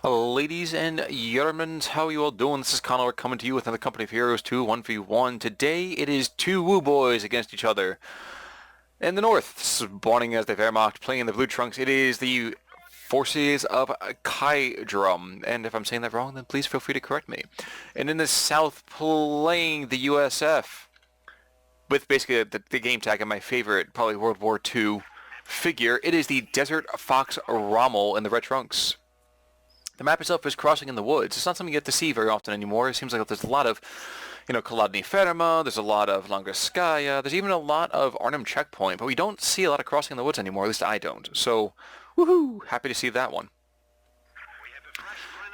Ladies and gentlemen, how you all doing? This is Connor coming to you with another Company of Heroes 2 1v1. Today it is two woo boys against each other. In the north, spawning as the Wehrmacht, playing in the blue trunks, it is the forces of Khiidrom. And if I'm saying that wrong, then please feel free to correct me. And in the south, playing the USF, with basically the game tag of my favorite, probably World War II figure, it is the Desert Fox Rommel in the red trunks. The map itself is crossing in the woods. It's not something you get to see very often anymore. It seems like there's a lot of, Kolodny Ferma, there's a lot of Langoskaya, there's even a lot of Arnhem Checkpoint, but we don't see a lot of crossing in the woods anymore, at least I don't. So, woohoo, happy to see that one.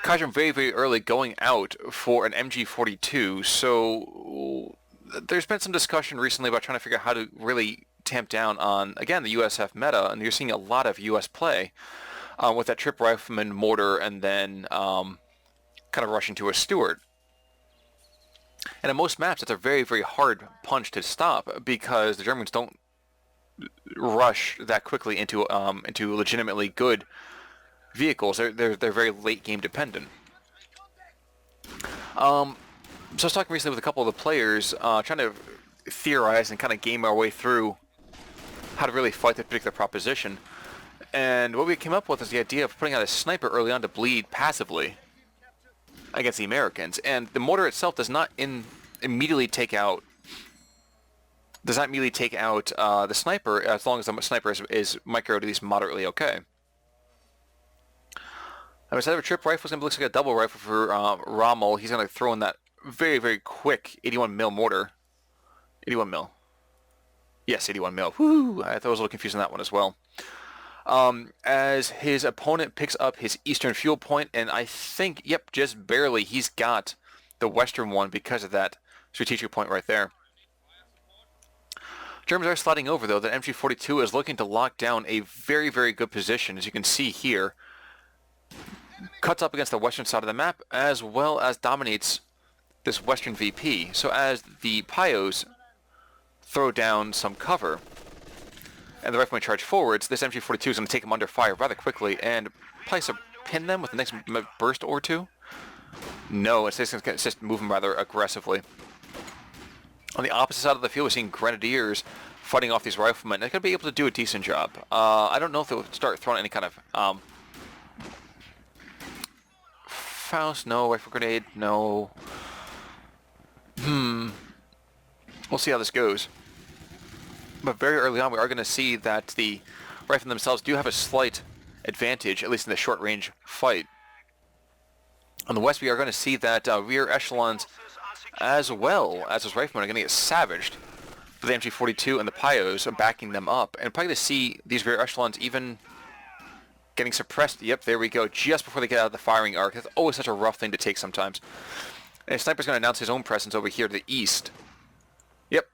Khiidrom very, very early going out for an MG42, so there's been some discussion recently about trying to figure out how to really tamp down on, again, the USF meta, and you're seeing a lot of US play. With that trip rifleman mortar and then kind of rushing to a Stuart. And in most maps, it's a very, very hard punch to stop because the Germans don't rush that quickly into legitimately good vehicles. They're very late game dependent. So I was talking recently with a couple of the players, trying to theorize and kind of game our way through how to really fight that particular proposition. And what we came up with is the idea of putting out a sniper early on to bleed passively against the Americans. And the mortar itself does not immediately take out the sniper as long as the sniper is microed at least moderately okay. And instead of a trip rifle, it's going to look like a double rifle for Rommel. He's going to throw in that very, very quick 81 mil mortar. 81 mil. Yes, 81 mil. Woo! I thought I was a little confused on that one as well. As his opponent picks up his eastern fuel point, and I think, yep, just barely, he's got the western one because of that strategic point right there. Germans are sliding over, though. That MG42 is looking to lock down a very, very good position, as you can see here. Cuts up against the western side of the map, as well as dominates this western VP. So as the Pios throw down some cover, and the riflemen charge forwards, this MG42 is going to take them under fire rather quickly and probably pin them with the next burst or two. No, it's just moving rather aggressively. On the opposite side of the field, we're seeing Grenadiers fighting off these riflemen. They're going to be able to do a decent job. I don't know if they'll start throwing any kind of Faust, no. Rifle grenade, no. We'll see how this goes. But very early on, we are going to see that the riflemen themselves do have a slight advantage, at least in the short-range fight. On the west, we are going to see that rear echelons, as well as those riflemen, are going to get savaged. For the MG42 and the Pios are backing them up. And probably to see these rear echelons even getting suppressed. Yep, there we go, just before they get out of the firing arc. That's always such a rough thing to take sometimes. And Sniper's going to announce his own presence over here to the east. Yep.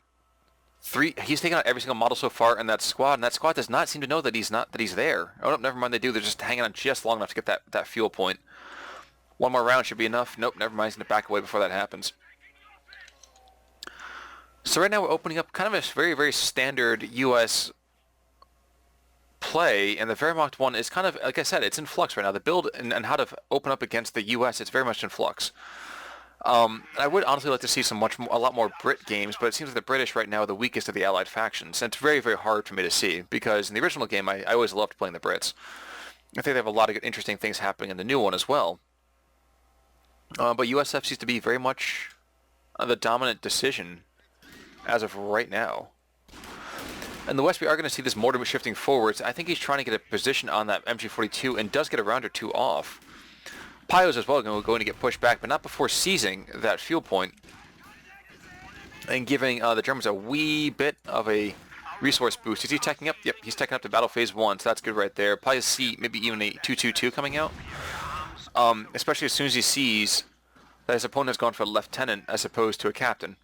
He's taken out every single model so far in that squad, and that squad does not seem to know that he's there. Oh, no, never mind, they do. They're just hanging on just long enough to get that fuel point. One more round should be enough. Nope, never mind. He's going to back away before that happens. So right now we're opening up kind of a very, very standard U.S. play, and the Wehrmacht one is kind of, like I said, it's in flux right now. The build and how to open up against the U.S., it's very much in flux. I would honestly like to see a lot more Brit games, but it seems like the British right now are the weakest of the Allied factions, and it's very, very hard for me to see, because in the original game, I always loved playing the Brits. I think they have a lot of good, interesting things happening in the new one as well. But USF seems to be very much the dominant decision as of right now. In the west, we are going to see this mortar shifting forwards. I think he's trying to get a position on that MG42 and does get a round or two off. Pios as well going to get pushed back, but not before seizing that fuel point and giving the Germans a wee bit of a resource boost. Is he teching up? Yep, he's teching up to battle phase 1, so that's good right there. Probably see maybe even a 222 coming out, especially as soon as he sees that his opponent has gone for a lieutenant as opposed to a captain.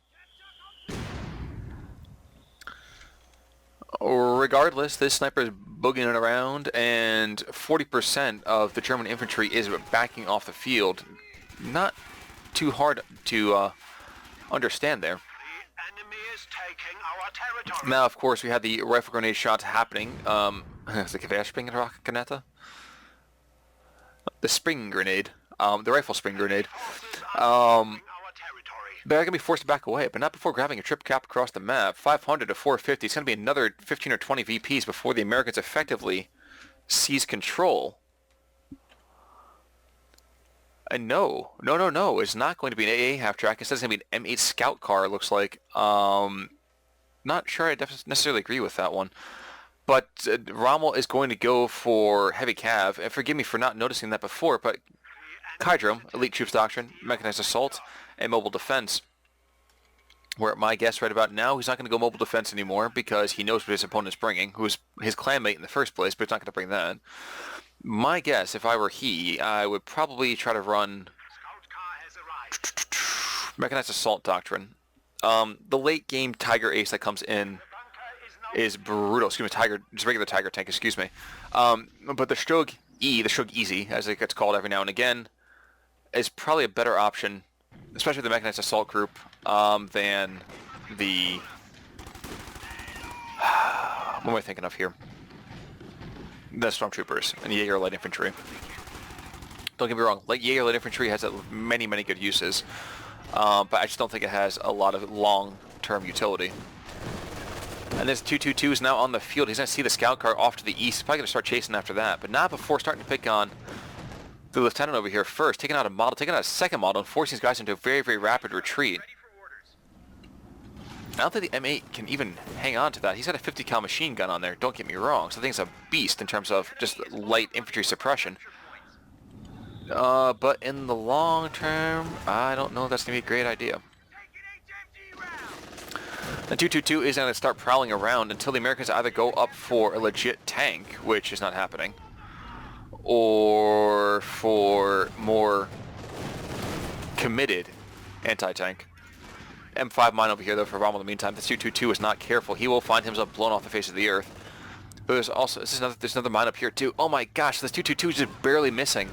Regardless, this sniper is boogieing it around, and 40% of the German infantry is backing off the field. Not too hard to understand there. Now, of course, we had the rifle grenade shots happening. The Gewehrspringerrakete. The spring grenade, the rifle spring grenade. Um, they're going to be forced to back away, but not before grabbing a trip cap across the map. 500 to 450. It's going to be another 15 or 20 VPs before the Americans effectively seize control. And no, it's not going to be an AA half-track. It says it's going to be an M8 scout car, it looks like. Not sure I necessarily agree with that one. But Rommel is going to go for heavy cav, and forgive me for not noticing that before, but Khiidrom, Elite Troops Doctrine, Mechanized Assault, and Mobile Defense. Where my guess right about now, he's not going to go Mobile Defense anymore because he knows what his opponent's bringing, who's his clanmate in the first place, but he's not going to bring that. My guess, if I were he, I would probably try to run Mechanized Assault Doctrine. The late game Tiger Ace that comes in is brutal. Excuse me, Tiger, just regular Tiger tank, excuse me. But the Shrug E, the Shrug Easy, as it gets called every now and again, is probably a better option, especially the Mechanized Assault group, than the... what am I thinking of here? The Stormtroopers and Jaeger Light Infantry. Don't get me wrong, like Jaeger Light Infantry has many, many good uses, but I just don't think it has a lot of long-term utility. And this 222 is now on the field. He's going to see the scout car off to the east. He's probably going to start chasing after that, but not before starting to pick on the lieutenant over here first, taking out a model, taking out a second model, and forcing these guys into a very, very rapid retreat. I don't think the M8 can even hang on to that. He's got a 50 cal machine gun on there, don't get me wrong, so I think it's a beast in terms of just light infantry suppression. But in the long term, I don't know if that's going to be a great idea. The 222 is going to start prowling around until the Americans either go up for a legit tank, which is not happening, or for more committed anti-tank. M5 mine over here though for Rommel in the meantime. The 222 is not careful. He will find himself blown off the face of the earth. But there's also, there's another mine up here too. Oh my gosh, this 222 is just barely missing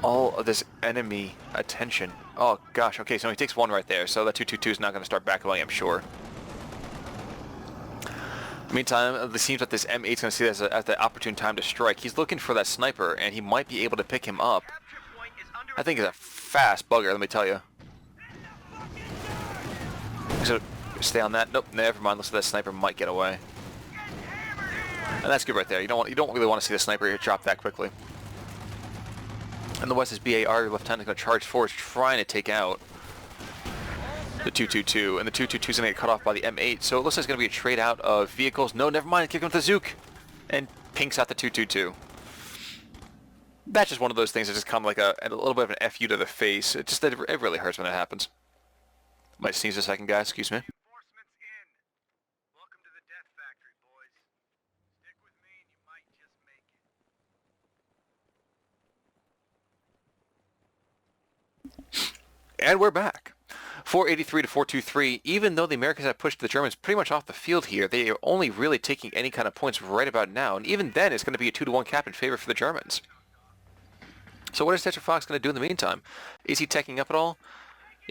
all of this enemy attention. Oh gosh, okay, so he takes one right there, so that 222 is not going to start back away, I'm sure. Meantime, it seems that this M8 is going to see this as the opportune time to strike. He's looking for that sniper, and he might be able to pick him up. I think it's a fast bugger, let me tell you. So, stay on that. Nope, never mind. Looks like that sniper might get away. And that's good right there. You don't really want to see the sniper here drop that quickly. And the west is BAR, your lieutenant is going to charge forward, trying to take out the 222. And the 222 is going to get cut off by the M8. So it looks like it's going to be a trade out of vehicles. No, never mind. Kick him with the Zook. And pinks out the 222. That's just one of those things that just come like a little bit of an FU to the face. It really hurts when it happens. Might sneeze a second, guys. Excuse me. And we're back. 483 to 423. Even though the Americans have pushed the Germans pretty much off the field here, they are only really taking any kind of points right about now. And even then, it's going to be a 2-1 cap in favor for the Germans. So what is Tetra Fox going to do in the meantime? Is he teching up at all?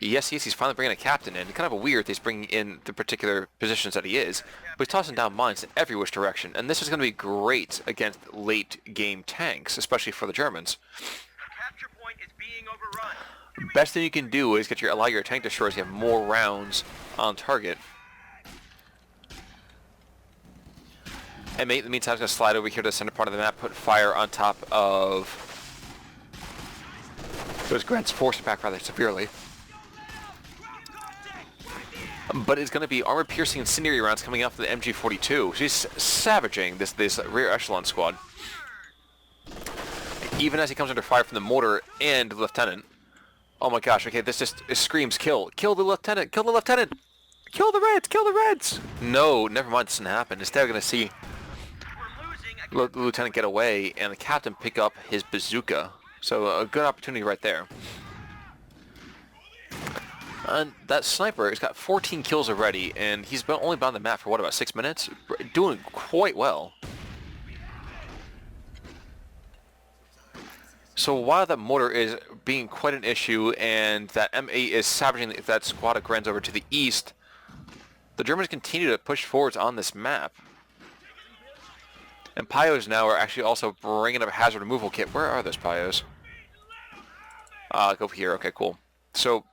Yes, he's finally bringing a captain in. Kind of a weird that he's bringing in the particular positions that he is. But he's tossing down mines in every which direction. And this is going to be great against late-game tanks, especially for the Germans. The capture point is being overrun. Best thing you can do is allow your tank destroyers to have more rounds on target. M8 in the meantime is going to slide over here to the center part of the map, put fire on top of those grants, force back rather severely. But it's going to be armor-piercing incendiary rounds coming out from the MG42. She's savaging this rear echelon squad. Even as he comes under fire from the mortar and the lieutenant. Oh my gosh, okay, this just screams kill. Kill the lieutenant! Kill the lieutenant! Kill the Reds! Kill the Reds! No, never mind, this didn't happen. Instead we're going to see the lieutenant get away and the captain pick up his bazooka. So a good opportunity right there. And that sniper has got 14 kills already, and he's only been on the map for, what, about 6 minutes? Doing quite well. So while that mortar is being quite an issue, and that M8 is savaging that squad of Grens over to the east, the Germans continue to push forwards on this map. And Pyos now are actually also bringing up a hazard removal kit. Where are those Pyos? Go here. Okay, cool. So,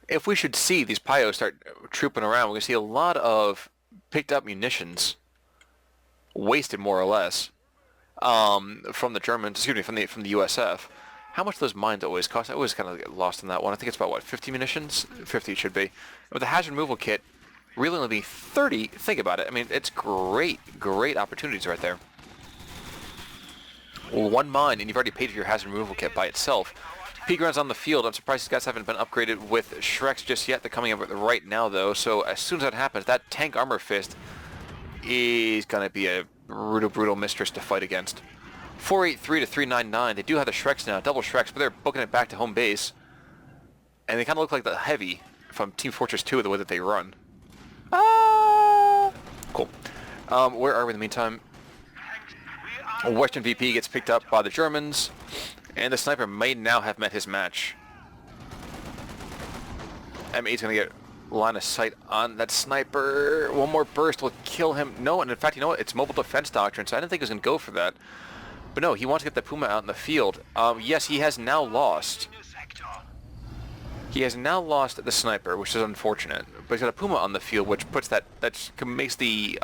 if we should see these Pyos start trooping around, we're going to see a lot of picked up munitions wasted, more or less, from the Germans, excuse me, from the USF. How much do those mines always cost? I always kind of get lost in that one. I think it's about, what, 50 munitions? 50 it should be. With the hazard removal kit, really only be 30. Think about it. I mean, it's great opportunities right there. One mine, and you've already paid for your hazard removal kit by itself. Peak rounds on the field. I'm surprised these guys haven't been upgraded with Shreks just yet. They're coming up right now, though. So as soon as that happens, that tank armor fist is going to be a brutal mistress to fight against. 483 to 399. They do have the Shreks now, double Shreks, but they're booking it back to home base. And they kind of look like the Heavy from Team Fortress 2, the way that they run. Cool. Where are we in the meantime? Western VP gets picked up by the Germans, and the sniper may now have met his match. M8's going to get line of sight on that sniper. One more burst will kill him. No, and in fact, you know what? It's mobile defense doctrine, so I didn't think he was going to go for that. But no, he wants to get the Puma out in the field. Yes, he has now lost. He has now lost the sniper, which is unfortunate. But he's got a Puma on the field, which puts that makes the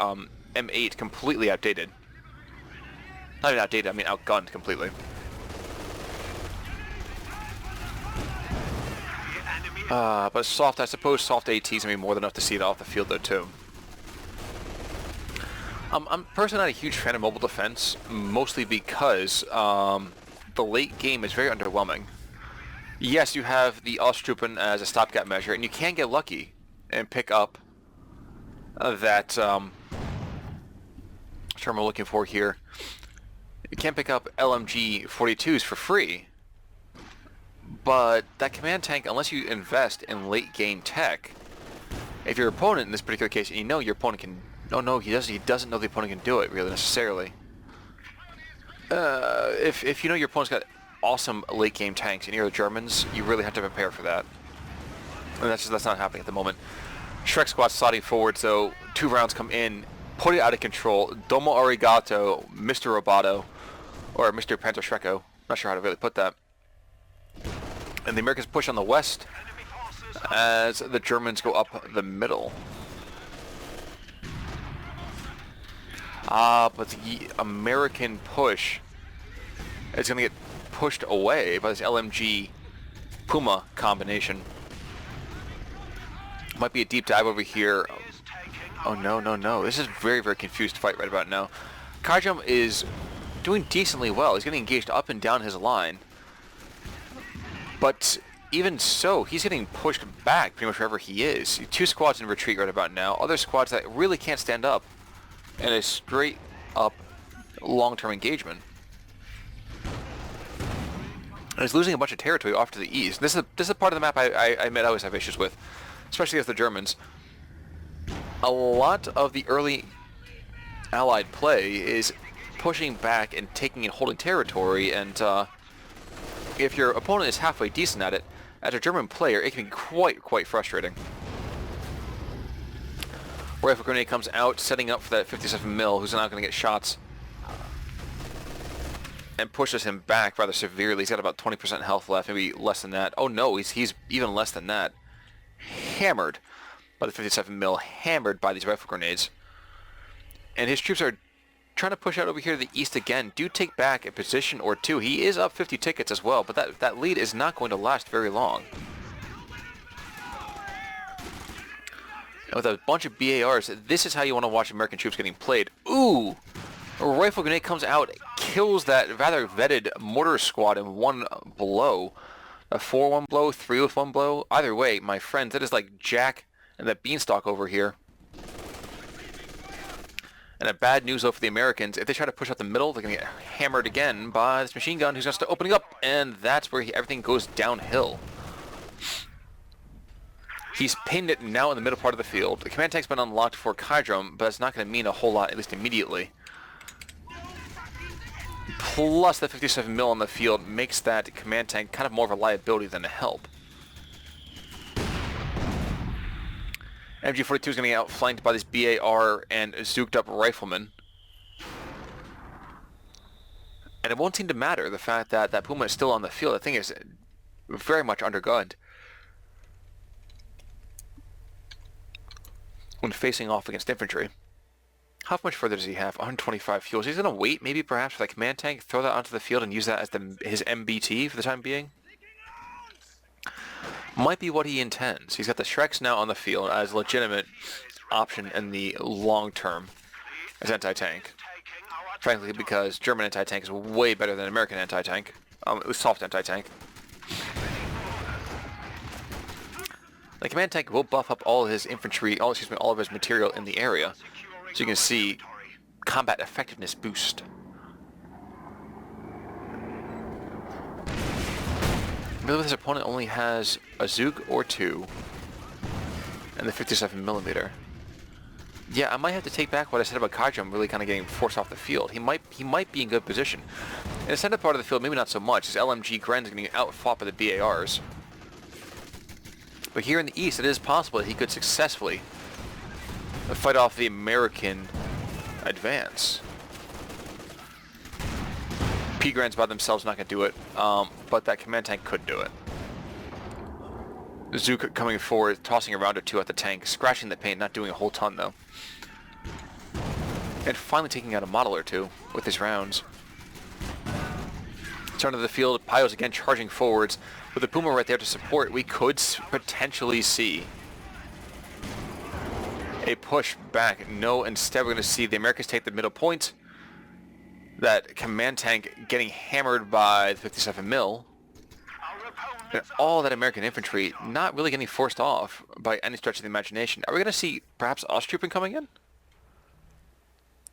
M8 completely outdated. Not even outdated, I mean outgunned completely. But I suppose soft AT's going to be more than enough to see it off the field, though, too. I'm personally not a huge fan of mobile defense, mostly because the late game is very underwhelming. Yes, you have the Osttruppen as a stopgap measure, and you can get lucky and pick up that term we're looking for here. You can pick up LMG 42s for free, but that command tank, unless you invest in late game tech, if your opponent in this particular case, and you know your opponent can, no, he doesn't know the opponent can do it really necessarily. If you know your opponent's got awesome late game tanks and you're the Germans, you really have to prepare for that, and that's not happening at the moment. Shrek squad sliding forward, so 2 rounds come in, put it out of control. Domo arigato, Mr. Roboto, or Mr. Panzer Shreko. Not sure how to really put that. And the Americans push on the west as the Germans go up the middle. But the American push is going to get pushed away by this LMG Puma combination. Might be a deep dive over here. Oh, no. This is a very confused fight right about now. Khiidrom is doing decently well. He's getting engaged up and down his line. But even so, he's getting pushed back pretty much wherever he is. 2 squads in retreat right about now. Other squads that really can't stand up in a straight up long-term engagement. And he's losing a bunch of territory off to the east. This is part of the map I admit I always have issues with, especially as the Germans. A lot of the early Allied play is pushing back and taking and holding territory, and if your opponent is halfway decent at it, as a German player, it can be quite frustrating. Rifle grenade comes out, setting up for that 57mm, who's now going to get shots, and pushes him back rather severely. He's got about 20% health left, maybe less than that. Oh no, he's even less than that. Hammered by the 57mm, hammered by these rifle grenades. And his troops are trying to push out over here to the east again. Do take back a position or two. He is up 50 tickets as well, but that lead is not going to last very long. And with a bunch of BARs, this is how you want to watch American troops getting played. Ooh! A rifle grenade comes out, kills that rather vetted mortar squad in one blow. A 4-1 blow, 3 with 1 blow. Either way, my friends, that is like Jack and that Beanstalk over here. And a bad news though for the Americans, if they try to push out the middle, they're going to get hammered again by this machine gun who's going to start opening up, and that's where everything goes downhill. He's pinned it now in the middle part of the field. The command tank's been unlocked for Khiidrom, but it's not going to mean a whole lot, at least immediately. Plus the 57mm on the field makes that command tank kind of more of a liability than a help. MG42 is going to get outflanked by this BAR and zooked up rifleman. And it won't seem to matter the fact that that Puma is still on the field. The thing is very much undergunned when facing off against infantry. How much further does he have? 125 fuels. He's going to wait, maybe perhaps for that command tank, throw that onto the field and use that as his MBT for the time being. Might be what he intends. He's got the Shreks now on the field as a legitimate option in the long term as anti-tank. Frankly, because German anti-tank is way better than American anti-tank. It was soft anti-tank. The command tank will buff up all of his infantry, all of his material in the area. So you can see combat effectiveness boost. Really, this opponent only has a Zug or two and the 57mm. Yeah, I might have to take back what I said about Khiidrom really kind of getting forced off the field. He might be in good position. In the center part of the field, maybe not so much. His LMG Gren's getting outfought by the BARs. But here in the east, it is possible that he could successfully fight off the American advance. P-Grans by themselves not going to do it, but that command tank could do it. Zook coming forward, tossing a round or two at the tank, scratching the paint, not doing a whole ton though. And finally taking out a model or two with his rounds. Turn to the field, Pyo's again charging forwards. With the Puma right there to support, we could potentially see a push back. No, instead we're going to see the Americans take the middle point. That command tank getting hammered by the 57mm. And all that American infantry not really getting forced off by any stretch of the imagination. Are we going to see perhaps Osttrooping coming in?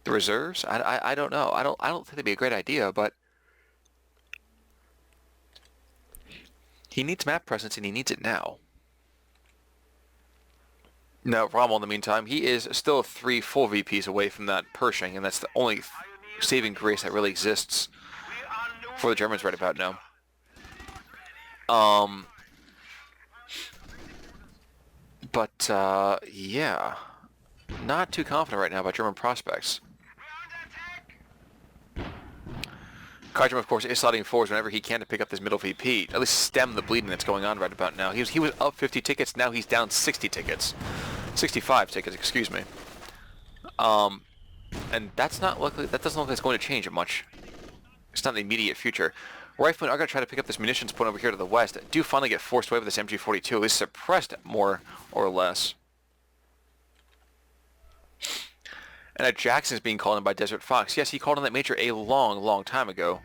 The reserves? I don't know. I don't think that'd be a great idea, but he needs map presence and he needs it now. Now, Rommel, in the meantime, he is still 3 full VPs away from that Pershing, and that's the only saving grace that really exists for the Germans right about now. Yeah. Not too confident right now about German prospects. Khiidrom, of course, is sliding forwards whenever he can to pick up this middle VP, at least stem the bleeding that's going on right about now. He was up 50 tickets, now he's down 60 tickets. 65 tickets, excuse me. And that's not likely, that doesn't look like it's going to change it much. It's not in the immediate future. Riflemen are going to try to pick up this munitions point over here to the west. Do finally get forced away with this MG42, at least suppressed more or less. And that Jackson is being called in by Desert Fox. Yes, he called in that major a long time ago.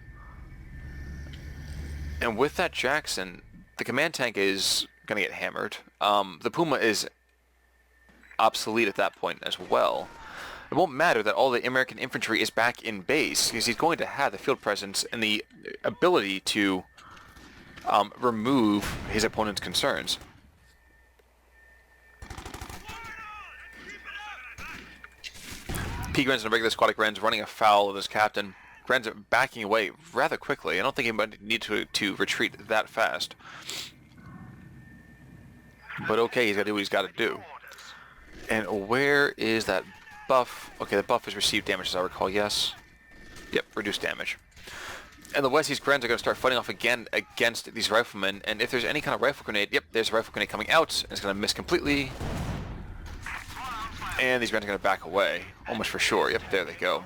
And with that Jackson, the command tank is going to get hammered. The Puma is obsolete at that point as well. It won't matter that all the American infantry is back in base, because he's going to have the field presence and the ability to remove his opponent's concerns. P-Grens and a regular squad of Grens running afoul of his captain. Grens are backing away rather quickly. I don't think he might need to retreat that fast. But okay, he's got to do what he's got to do. And where is that buff? Okay, the buff has received damage, as I recall, yes. Yep, reduced damage. And the Westies Grens are going to start fighting off again against these riflemen. And if there's any kind of rifle grenade, yep, there's a rifle grenade coming out. And it's going to miss completely. And these Grens are going to back away, almost for sure. Yep, there they go.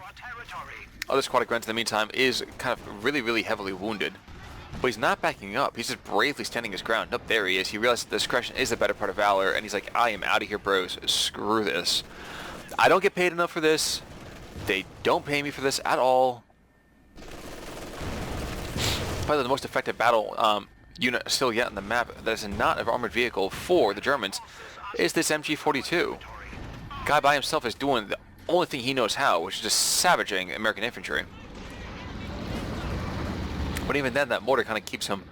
Other squad of Grens, in the meantime, is kind of really heavily wounded. But he's not backing up. He's just bravely standing his ground. Nope, there he is. He realizes that discretion is the better part of valor, and he's like, I am out of here, bros. Screw this. I don't get paid enough for this. They don't pay me for this at all. Probably the most effective battle unit still yet on the map that is not an armored vehicle for the Germans is this MG42. Guy by himself is doing the only thing he knows how, which is just savaging American infantry. But even then, that mortar kind of keeps him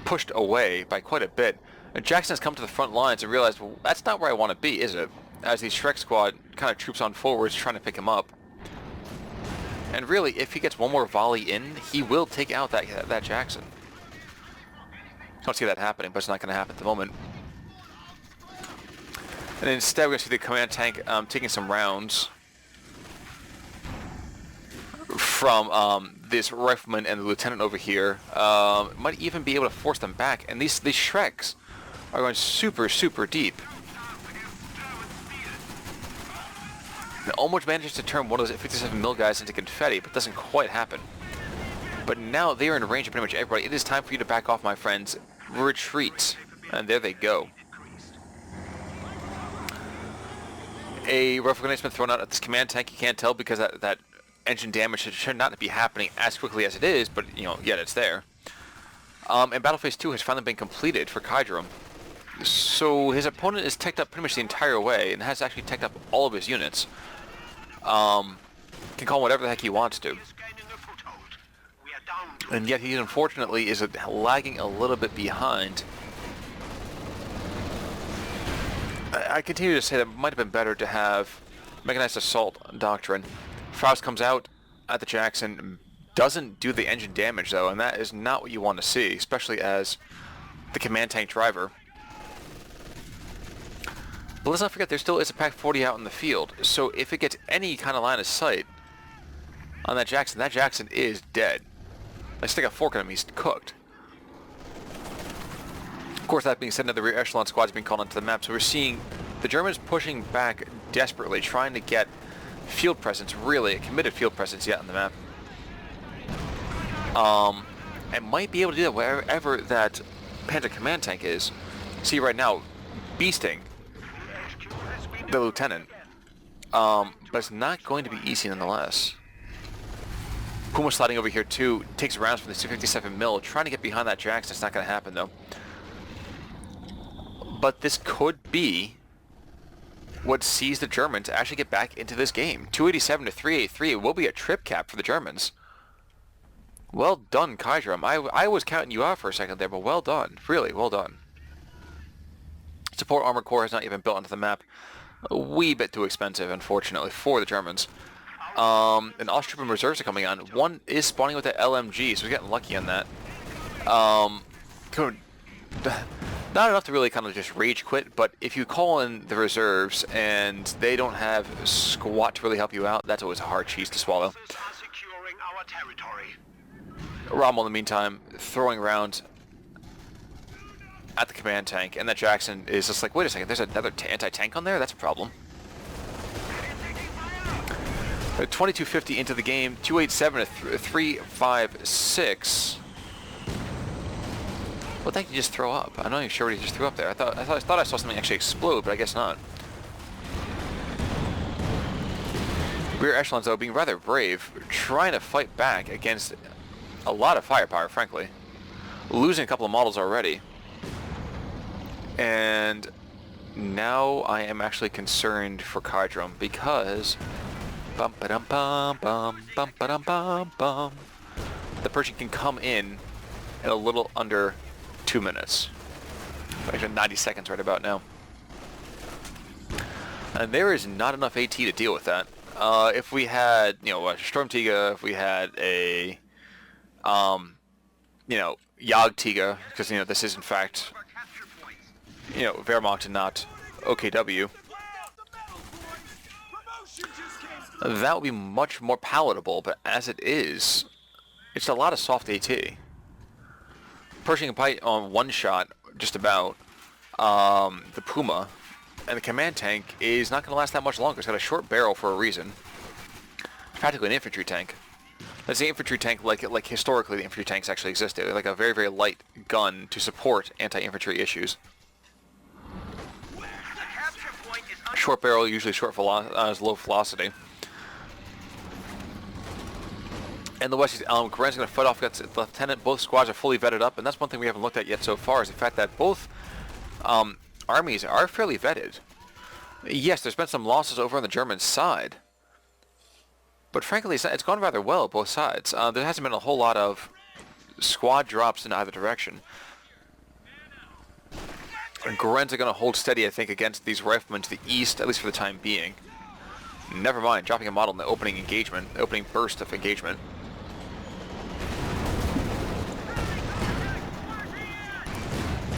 pushed away by quite a bit. And Jackson has come to the front lines and realized, well, that's not where I want to be, is it? As the Shrek squad kind of troops on forwards trying to pick him up. And really, if he gets one more volley in, he will take out that Jackson. I don't see that happening, but it's not going to happen at the moment. And instead, we're going to see the command tank taking some rounds from this rifleman and the lieutenant over here. Might even be able to force them back. And these Shreks are going super, super deep. It almost manages to turn one of those 57 mil guys into confetti, but doesn't quite happen. But now they are in range of pretty much everybody. It is time for you to back off, my friends. Retreat. And there they go. A rifle grenade has been thrown out at this command tank. You can't tell because that engine damage should not be happening as quickly as it is, but yet it's there. And Battle Phase 2 has finally been completed for Khiidrom. So his opponent is teched up pretty much the entire way and has actually teched up all of his units. Can call him whatever the heck he wants to. And yet he unfortunately is lagging a little bit behind. I continue to say that it might have been better to have mechanized assault doctrine. Faust comes out at the Jackson, doesn't do the engine damage though, and that is not what you want to see, especially as the command tank driver. But let's not forget there still is a Pak-40 out in the field, so if it gets any kind of line of sight on that Jackson is dead. Like stick a fork in him, he's cooked. Of course, that being said, another rear echelon squad is being called onto the map, so we're seeing the Germans pushing back desperately, trying to get field presence, really a committed field presence yet on the map. And might be able to do that wherever that Panzer command tank is. See right now, beasting the lieutenant. But it's not going to be easy nonetheless. Puma sliding over here too, takes rounds from the 257 mil, trying to get behind that Jackson. It's not going to happen though. But this could be what sees the Germans actually get back into this game. 287 to 383. It will be a trip cap for the Germans. Well done, Khiidrom. I was counting you out for a second there, but well done. Really, well done. Support Armored Corps has not even built onto the map. A wee bit too expensive, unfortunately, for the Germans. And Austrian reserves are coming on. One is spawning with the LMG, so we're getting lucky on that. Not enough to really kind of just rage quit, but if you call in the reserves and they don't have squat to really help you out, that's always a hard cheese to swallow. Rommel, in the meantime, throwing rounds at the command tank, and that Jackson is just like, wait a second, there's another anti-tank on there? That's a problem. 2250 into the game, 287 to 356. What the heck did you just throw up? I'm not even sure what he just threw up there. I thought I saw something actually explode, but I guess not. Rear echelons, though, being rather brave, trying to fight back against a lot of firepower, frankly. Losing a couple of models already. And now I am actually concerned for Khiidrom because bum ba dum bum bum bum ba dum bum bum. The Pershing can come in a little under 2 minutes. Actually 90 seconds right about now. And there is not enough AT to deal with that. If we had, a Sturmtiger, if we had a, Jagdtiger, because, this is in fact, Wehrmacht and not OKW, that would be much more palatable, but as it is, it's a lot of soft AT. Pershing Pite on one shot, just about, the Puma, and the command tank is not going to last that much longer. It's got a short barrel for a reason. It's practically an infantry tank. That's the infantry tank like historically the infantry tanks actually existed. Like a very, very light gun to support anti-infantry issues. Short barrel, usually low velocity. And the West, Guerin's going to fight off against the lieutenant. Both squads are fully vetted up, and that's one thing we haven't looked at yet so far, is the fact that both armies are fairly vetted. Yes, there's been some losses over on the German side, but frankly, it's gone rather well both sides. There hasn't been a whole lot of squad drops in either direction. And Guerin's are going to hold steady, I think, against these riflemen to the east, at least for the time being. Never mind, dropping a model in the opening burst of engagement.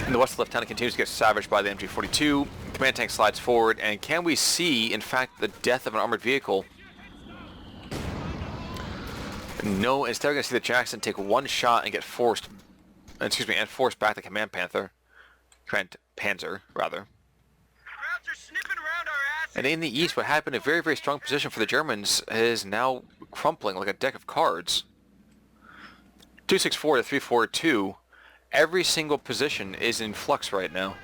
And the West Lieutenant continues to get savaged by the MG-42. Command tank slides forward, and can we see, in fact, the death of an armored vehicle? No, instead we're going to see the Jackson take one shot and get forced, and force back the Command Panzer, rather. Krauts are sniffing around our asses. And in the east, what had been a very, very strong position for the Germans is now crumpling like a deck of cards. 264 to 342, every single position is in flux right now.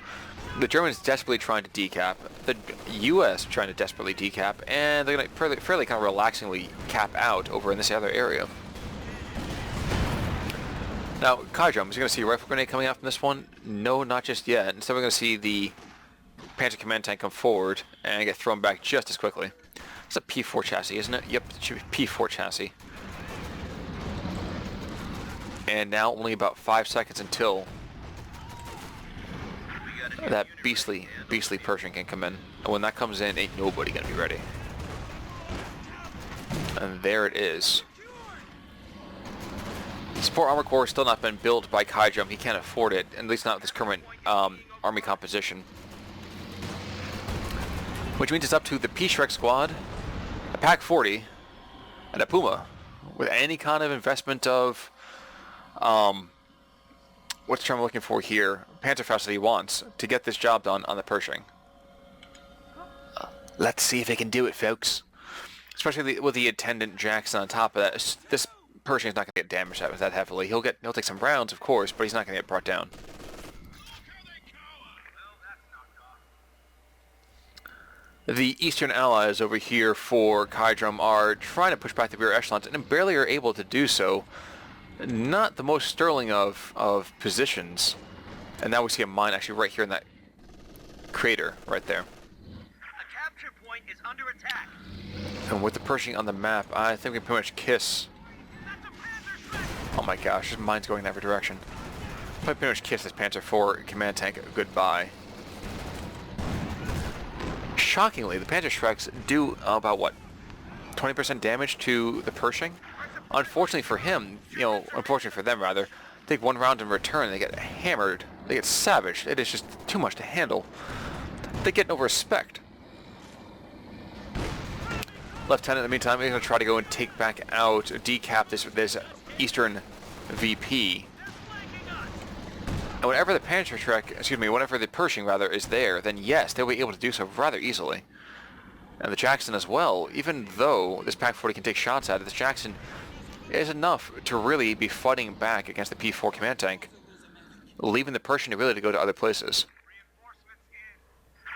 The Germans desperately trying to decap, the US trying to desperately decap, and they're going to fairly kind of relaxingly cap out over in this other area. Now, Khiidrom, is he going to see a rifle grenade coming out from this one? No, not just yet. Instead, we're going to see the Panzer Command Tank come forward and get thrown back just as quickly. It's a P4 chassis, isn't it? Yep, it should be P4 chassis. And now only about 5 seconds until that beastly Pershing can come in. And when that comes in, ain't nobody gonna be ready. And there it is. Support Armor Corps still not been built by Khiidrom. He can't afford it, at least not with this current army composition. Which means it's up to the P-Shrek squad, a Pack 40, and a Puma. With any kind of investment of what's the term I'm looking for here? Panzerfaust that he wants to get this job done on the Pershing. Let's see if he can do it, folks. Especially with the attendant Jackson on top of that. This Pershing is not going to get damaged that heavily. He'll take some rounds, of course, but he's not going to get brought down. The Eastern Allies over here for Khiidrom are trying to push back the rear echelons and barely are able to do so. Not the most sterling of positions. And now we see a mine actually right here in that crater right there. A capture point is under attack. And with the Pershing on the map, I think we can pretty much kiss. Oh my gosh, this mine's going in every direction. Probably pretty much kiss this Panzer IV command tank goodbye. Shockingly, the Panzer Shreks do about what, 20% damage to the Pershing? Unfortunately for him, unfortunately for them rather, take one round in return, they get hammered, they get savaged. It is just too much to handle. They get no respect. Lieutenant, in the meantime, is going to try to go and take back out, decap this Eastern VP. And whenever the whenever the Pershing rather is there, then yes, they'll be able to do so rather easily. And the Jackson as well, even though this Pack 40 can take shots at it, this Jackson is enough to really be fighting back against the P4 command tank, leaving the Pershing to really go to other places.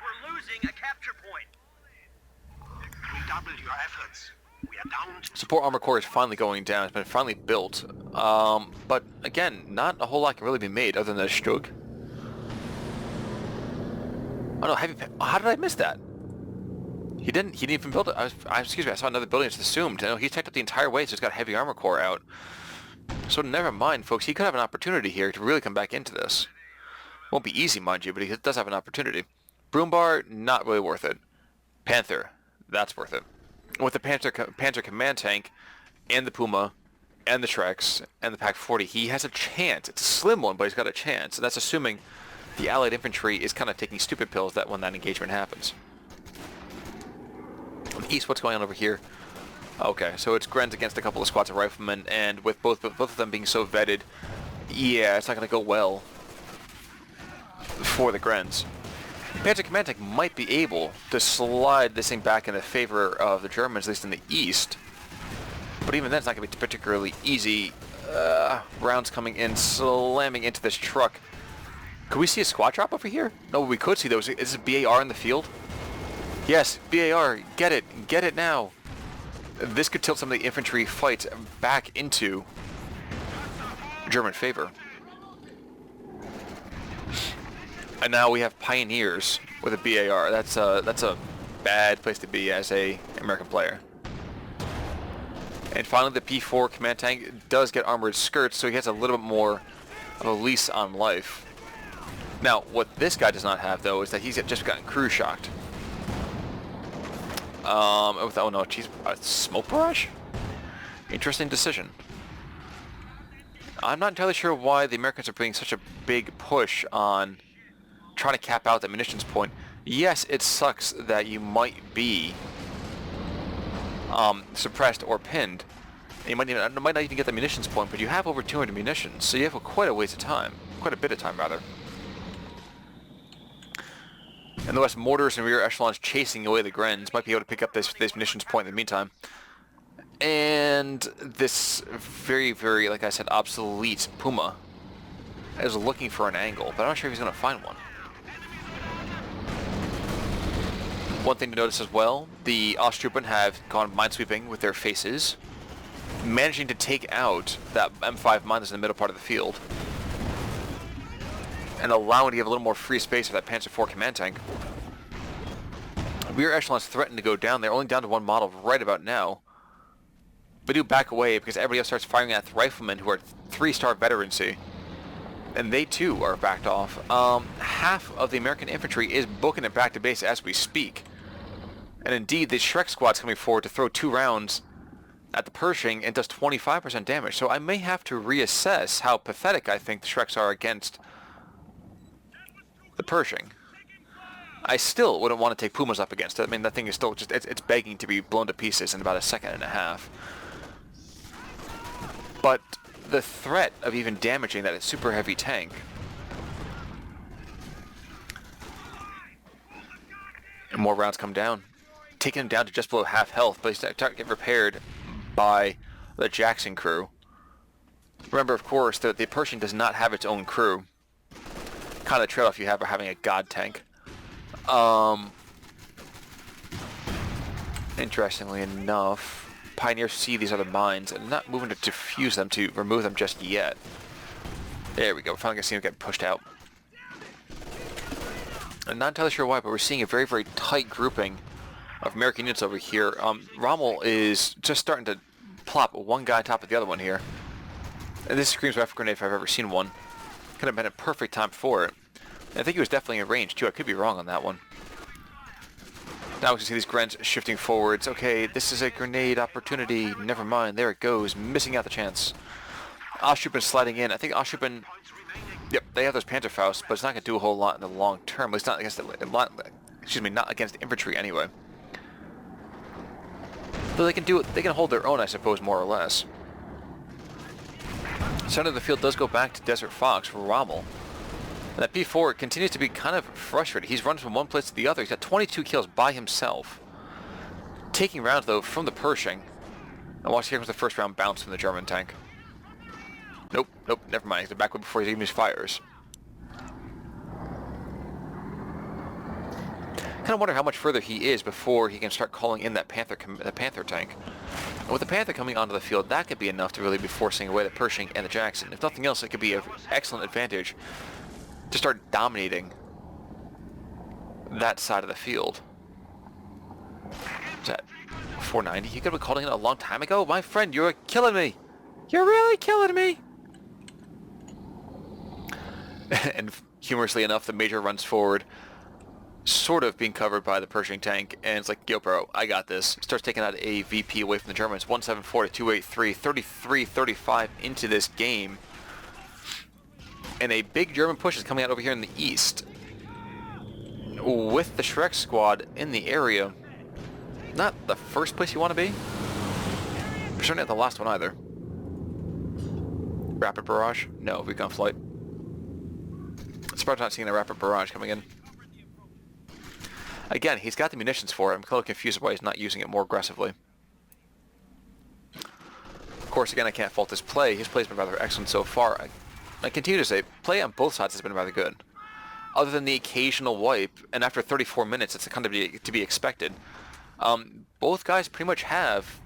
We're losing a capture point. Redouble your efforts. We are down to... Support Armor Corps is finally going down. It's been finally built. But again, not a whole lot can really be made other than a Stug. Oh no, how did I miss that? He didn't even build it. I saw another building. It's assumed. He checked up the entire way, so he's got Heavy Armor Corps out. So never mind, folks. He could have an opportunity here to really come back into this. Won't be easy, mind you, but he does have an opportunity. Broombar, not really worth it. Panther, that's worth it. With the Panzer Command Tank, and the Puma, and the Shreks, and the Pack 40, he has a chance. It's a slim one, but he's got a chance. And that's assuming the Allied infantry is kind of taking stupid pills when that engagement happens. East, what's going on over here? Okay, so it's Grens against a couple of squads of riflemen, and with both of them being so vetted, yeah, it's not going to go well for the Grens. Panzer Command Tank might be able to slide this thing back in the favor of the Germans, at least in the east, but even then it's not going to be particularly easy. Rounds coming in, slamming into this truck. Could we see a squad drop over here? No, we could see those. Is it BAR in the field? Yes, BAR, get it now. This could tilt some of the infantry fight back into German favor. And now we have Pioneers with a BAR. That's a bad place to be as a American player. And finally, the P4 command tank does get armored skirts, so he has a little bit more of a lease on life. Now, what this guy does not have, though, is that he's just gotten crew shocked. Oh no, geez, smoke barrage? Interesting decision. I'm not entirely sure why the Americans are putting such a big push on trying to cap out the munitions point. Yes, it sucks that you might be suppressed or pinned, And you might not even get the munitions point, but you have over 200 munitions, so you have quite a waste of time. Quite a bit of time, rather. And the West mortars and rear echelons chasing away the Grens might be able to pick up this munitions point in the meantime. And this very, very, like I said, obsolete Puma is looking for an angle, but I'm not sure if he's going to find one. One thing to notice as well, the Osttruppen have gone minesweeping with their faces, managing to take out that M5 mine that's in the middle part of the field, and allowing to give a little more free space for that Panzer IV command tank. Rear echelons threaten to go down. They're only down to one model right about now. But do back away because everybody else starts firing at the riflemen who are 3-star veterancy. And they too are backed off. Half of the American infantry is booking it back to base as we speak. And indeed, the Shrek squad's coming forward to throw 2 rounds at the Pershing and does 25% damage. So I may have to reassess how pathetic I think the Shreks are against the Pershing. I still wouldn't want to take Pumas up against it. I mean, that thing is still just, it's begging to be blown to pieces in about a second and a half. But the threat of even damaging that super heavy tank and more rounds come down, taking him down to just below half health, but he's starting to get repaired by the Jackson crew. Remember, of course, that the Pershing does not have its own crew. Kind of the trade-off you have by having a god tank. Interestingly enough, Pioneers see these other mines and not moving to defuse them, to remove them just yet. There we go. We're finally going to see them get pushed out. I'm not entirely sure why, but we're seeing a very, very tight grouping of American units over here. Rommel is just starting to plop one guy on top of the other one here. And this screams rifle grenade if I've ever seen one. Could have been a perfect time for it. And I think he was definitely in range too. I could be wrong on that one. Now we can see these Grens shifting forwards. Okay, this is a grenade opportunity. Never mind. There it goes. Missing out the chance. Osttruppen sliding in. I think Osttruppen... Yep, they have those Panzerfaust, but it's not going to do a whole lot in the long term. At least not against not against infantry anyway. Though they can do it, they can hold their own, I suppose, more or less. Center of the field does go back to Desert Fox for Rommel. And that P4 continues to be kind of frustrated. He's run from one place to the other. He's got 22 kills by himself. Taking rounds, though, from the Pershing. And watch, here comes the first round bounce from the German tank. Nope, never mind. He's back before he even fires. Kind of wonder how much further he is before he can start calling in that Panther tank. And with the Panther coming onto the field, that could be enough to really be forcing away the Pershing and the Jackson. If nothing else, it could be an excellent advantage to start dominating that side of the field. Is that 490? You could have been calling it a long time ago? My friend, you're killing me! You're really killing me! And humorously enough, the Major runs forward, sort of being covered by the Pershing tank, and it's like, yo bro, I got this. Starts taking out a VP away from the Germans. 174 to 283, 33-35 into this game. And a big German push is coming out over here in the east. With the Shrek squad in the area. Not the first place you want to be. But certainly not the last one either. Rapid barrage? No, recon flight. Surprised not seeing a rapid barrage coming in. Again, he's got the munitions for it. I'm a little confused why he's not using it more aggressively. Of course, again, I can't fault his play. His play's been rather excellent so far. I continue to say, play on both sides has been rather good. Other than the occasional wipe, and after 34 minutes, it's kind of to be expected. Both guys pretty much have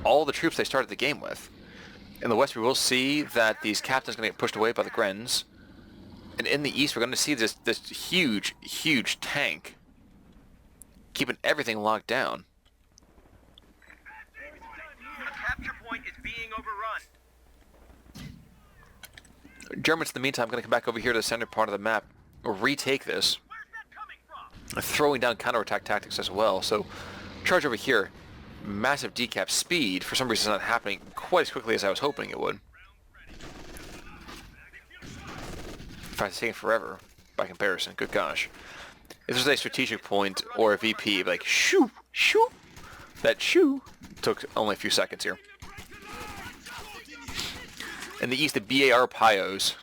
all the troops they started the game with. In the west, we will see that these captains are going to get pushed away by the Grens. And in the east, we're going to see this huge, huge tank keeping everything locked down. The capture point is being overrun. Germans, in the meantime, are going to come back over here to the center part of the map, retake this, Where's that coming from? throwing down counterattack tactics as well. So, charge over here, massive decap speed. For some reason, it's not happening quite as quickly as I was hoping it would. In fact, it's taking forever by comparison. Good gosh. If there's a strategic point or a VP, like shoo, shoo, that shoo took only a few seconds here. In the east, the BAR Pios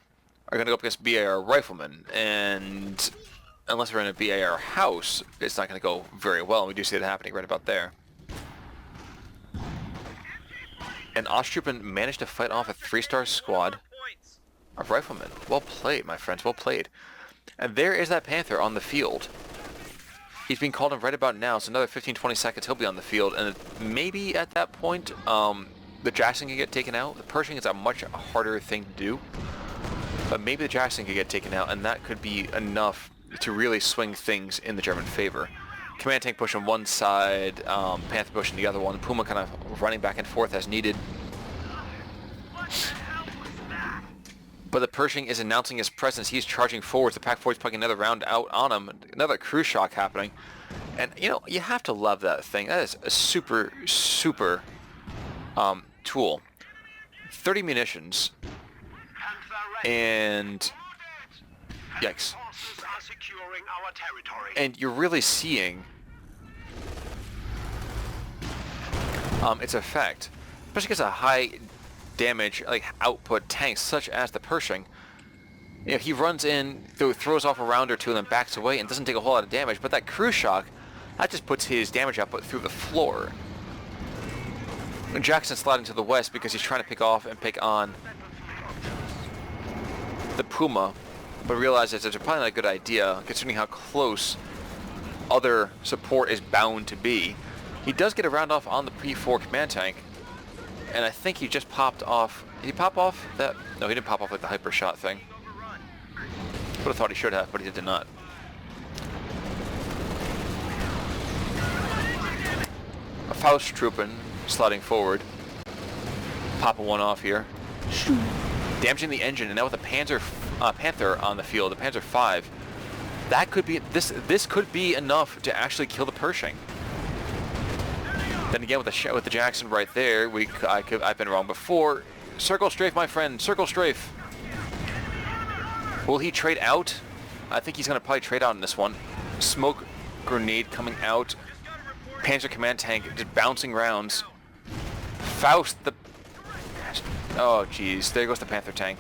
are going to go up against BAR Riflemen, and unless we're in a BAR house, it's not going to go very well, and we do see it happening right about there. And Osttroppen managed to fight off a 3-star squad Points. of Riflemen. Well played, my friends, well played. And there is that Panther on the field. He's being called in right about now, so another 15-20 seconds he'll be on the field, and maybe at that point, the Jackson can get taken out. The Pershing is a much harder thing to do, but maybe the Jackson could get taken out, and that could be enough to really swing things in the German favor. Command tank pushing one side, Panther pushing the other one, Puma kind of running back and forth as needed. But the Pershing is announcing his presence. He's charging forwards. The Pak-4 is putting another round out on him. Another cruise shock happening. And, you know, you have to love that thing. That is a super, super tool. 30 munitions. And yikes. Forces are securing our territory. And you're really seeing its effect. Especially because a high damage like output tanks such as the Pershing. You know, he runs in, throws off a round or two and then backs away and doesn't take a whole lot of damage, but that cruise shock, that just puts his damage output through the floor. And Jackson's sliding to the west because he's trying to pick off and pick on the Puma, but realizes it's probably not a good idea considering how close other support is bound to be. He does get a round off on the P4 command tank, and I think he just popped off. Did he pop off that? No, he didn't pop off like the hyper shot thing. Would have thought he should have, but he did not. A Fausttruppen sliding forward. Popping one off here. Damaging the engine, and now with a Panther on the field, the Panzer V, that could be this could be enough to actually kill the Pershing. Then again, with the Jackson right there, I've been wrong before. Circle strafe, my friend. Circle strafe. Will he trade out? I think he's going to probably trade out in this one. Smoke grenade coming out. Panzer command tank just bouncing rounds. Faust the... Oh, jeez. There goes the Panther tank.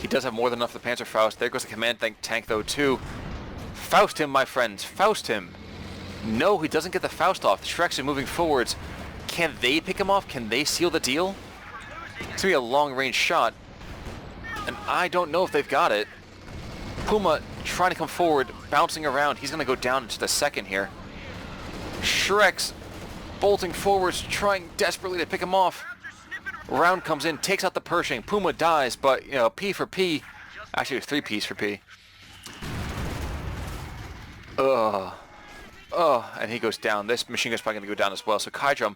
He does have more than enough of the Panzer Faust. There goes the command tank though, too. Faust him, my friends. Faust him. No, he doesn't get the Faust off. The Shreks are moving forwards. Can they pick him off? Can they seal the deal? It's going to be a long-range shot. And I don't know if they've got it. Puma trying to come forward, bouncing around. He's going to go down in just a second here. Shreks bolting forwards, trying desperately to pick him off. Round comes in, takes out the Pershing. Puma dies, but, you know, P for P. Actually, it was 3 Ps for P. Ugh. Oh, and he goes down. This machine gun's probably going to go down as well. So Khiidrom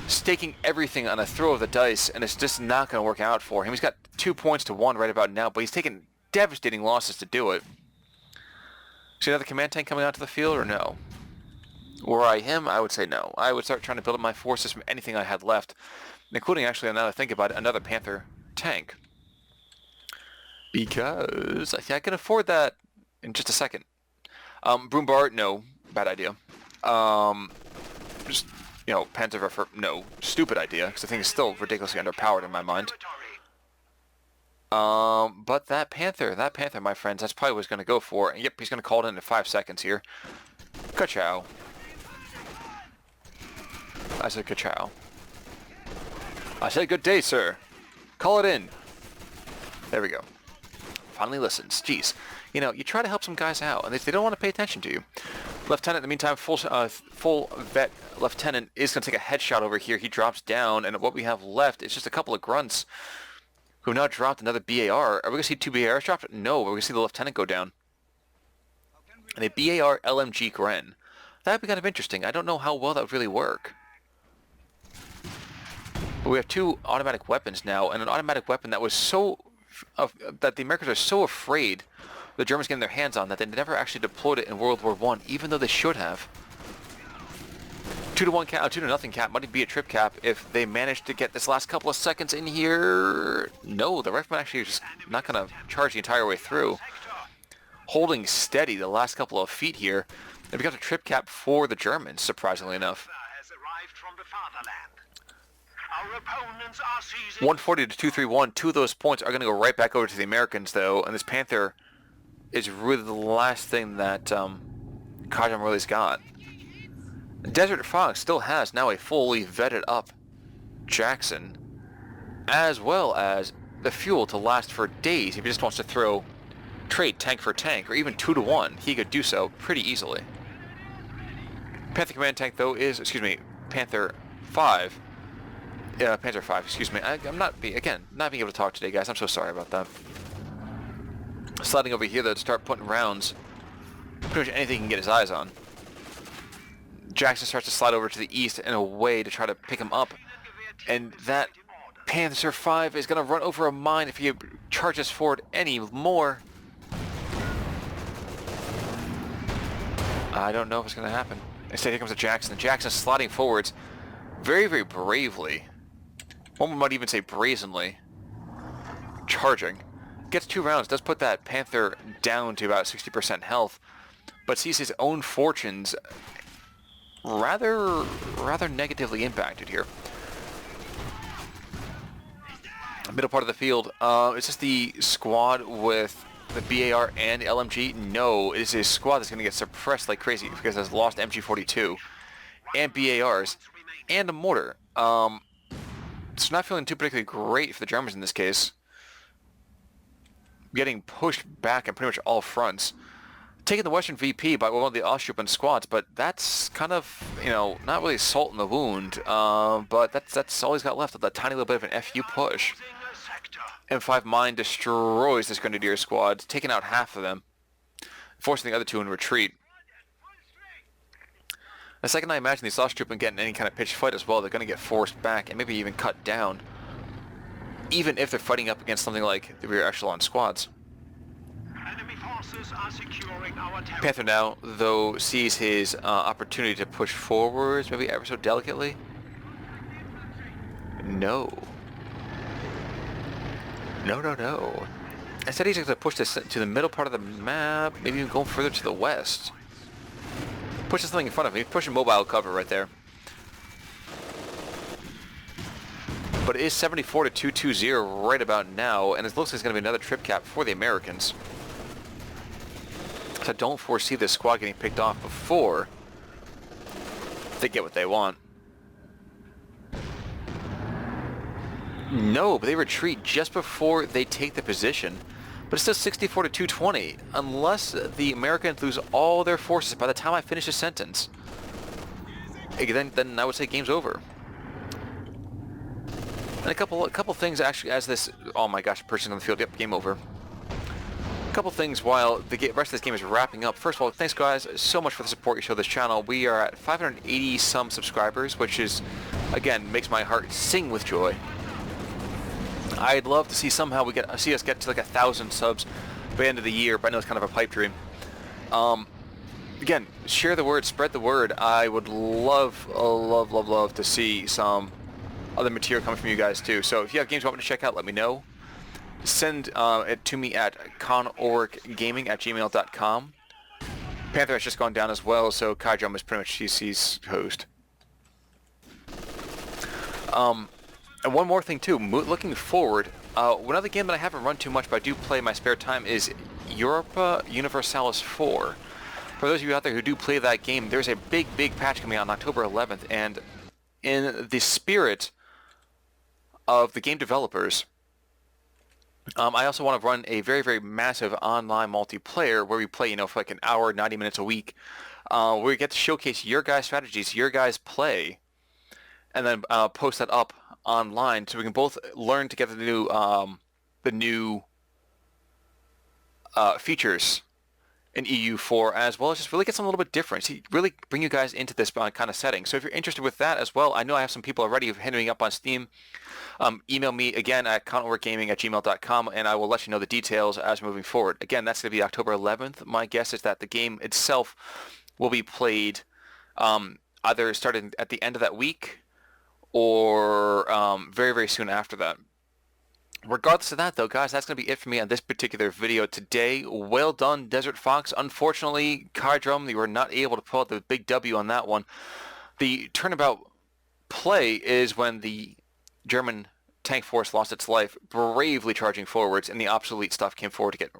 staking everything on a throw of the dice, and it's just not going to work out for him. He's got 2 points to 1 right about now, but he's taking devastating losses to do it. See another command tank coming onto the field, or no? Were I him, I would say no. I would start trying to build up my forces from anything I had left, including, actually, now that I think about it, another Panther tank. Because I think I can afford that in just a second. Broombar, no. Bad idea. Just, you know, Panzer, no. Stupid idea, because the thing is still ridiculously underpowered in my mind. But that Panther, my friends, that's probably what he's going to go for. And yep, he's going to call it in 5 seconds here. Ka-chow. I said ka-chow. I said good day, sir. Call it in. There we go. Finally listens. Jeez. You know, you try to help some guys out, and they don't want to pay attention to you. Lieutenant, in the meantime, full vet lieutenant is going to take a headshot over here. He drops down, and what we have left is just a couple of grunts who have now dropped another BAR. Are we going to see 2 BARs dropped? No, we're going to see the lieutenant go down. And a BAR LMG Gren. That would be kind of interesting. I don't know how well that would really work. But we have 2 automatic weapons now, and an automatic weapon that was so... that the Americans are so afraid the Germans getting their hands on that they never actually deployed it in World War I, even though they should have. 2-1 cap, 2-0 cap might be a trip cap if they manage to get this last couple of seconds in here. No, the rifleman actually is just not going to charge the entire way through. Holding steady the last couple of feet here. It becomes a trip cap for the Germans, surprisingly enough. Has arrived from the fatherland. Our opponents are seizing 140 to 231. 2 of those points are going to go right back over to the Americans, though, and this Panther is really the last thing that Khiidrom really's got. Desert Fox still has now a fully vetted up Jackson, as well as the fuel to last for days. If he just wants to trade tank for tank, or even 2 to 1, he could do so pretty easily. Panther Command Tank, though, is, Panther 5. Panther 5, excuse me. I'm not being able to talk today, guys. I'm so sorry about that. Sliding over here, though, to start putting rounds. Pretty much anything he can get his eyes on. Jackson starts to slide over to the east in a way to try to pick him up. And that Panther 5 is going to run over a mine if he charges forward any more. I don't know if it's going to happen. Instead, here comes the Jackson. Jackson's sliding forwards very, very bravely. One might even say brazenly. Charging. Gets 2 rounds, does put that Panther down to about 60% health, but sees his own fortunes rather negatively impacted here. Middle part of the field, is this the squad with the BAR and LMG? No, it is a squad that's going to get suppressed like crazy because it's lost MG42 and BARs and a mortar. It's not feeling too particularly great for the Germans in this case. Getting pushed back on pretty much all fronts. Taking the Western VP by one of the Ostrouppen squads, but that's kind of, not really salt in the wound. But that's all he's got left of that tiny little bit of an FU push. a sector. M5 mine destroys this Grenadier squad, taking out half of them, forcing the other 2 in retreat. The second I imagine these Ostrouppen getting any kind of pitched fight as well, they're going to get forced back and maybe even cut down, even if they're fighting up against something like the rear echelon squads. Enemy forces are securing our territory. Panther now, though, sees his opportunity to push forwards, maybe ever so delicately. No. No. Instead, he's going to push this to the middle part of the map, maybe even going further to the west. Pushes something in front of him. He's pushing mobile cover right there. But it is 74 to 220 right about now, and it looks like it's going to be another trip cap for the Americans. So I don't foresee this squad getting picked off before they get what they want. No, but they retreat just before they take the position. But it's still 64 to 220, unless the Americans lose all their forces by the time I finish this sentence. Then I would say game's over. And a couple things actually as this... Oh my gosh, Pershing on the field. Yep, game over. A couple things while the rest of this game is wrapping up. First of all, thanks guys so much for the support you show this channel. We are at 580 some subscribers, which is, again, makes my heart sing with joy. I'd love to see somehow see us get to like 1,000 subs by the end of the year, but I know it's kind of a pipe dream. Again, share the word, spread the word. I would love to see some other material coming from you guys too. So if you have games you want me to check out, let me know. Send it to me at conorgaming@gmail.com. Panther has just gone down as well, so Khiidrom is pretty much CC's host. And one more thing too, looking forward, one other game that I haven't run too much but I do play in my spare time is Europa Universalis 4. For those of you out there who do play that game, there's a big patch coming out on October 11th, and in the spirit of the game developers, I also want to run a very massive online multiplayer where we play, for like an hour, 90 minutes a week, where we get to showcase your guys' strategies, your guys' play, and then post that up online so we can both learn together the new features in EU4, as well as just really get something a little bit different. See, really bring you guys into this kind of setting. So if you're interested with that as well, I know I have some people already hitting me up on Steam. Email me again at conorgaming@gmail.com and I will let you know the details as we're moving forward. Again, that's going to be October 11th. My guess is that the game itself will be played either starting at the end of that week or very soon after that. Regardless of that, though, guys, that's going to be it for me on this particular video today. Well done, Desert Fox. Unfortunately, Khiidrom, you were not able to pull out the big W on that one. The turnabout play is when the German tank force lost its life bravely charging forwards, and the obsolete stuff came forward to get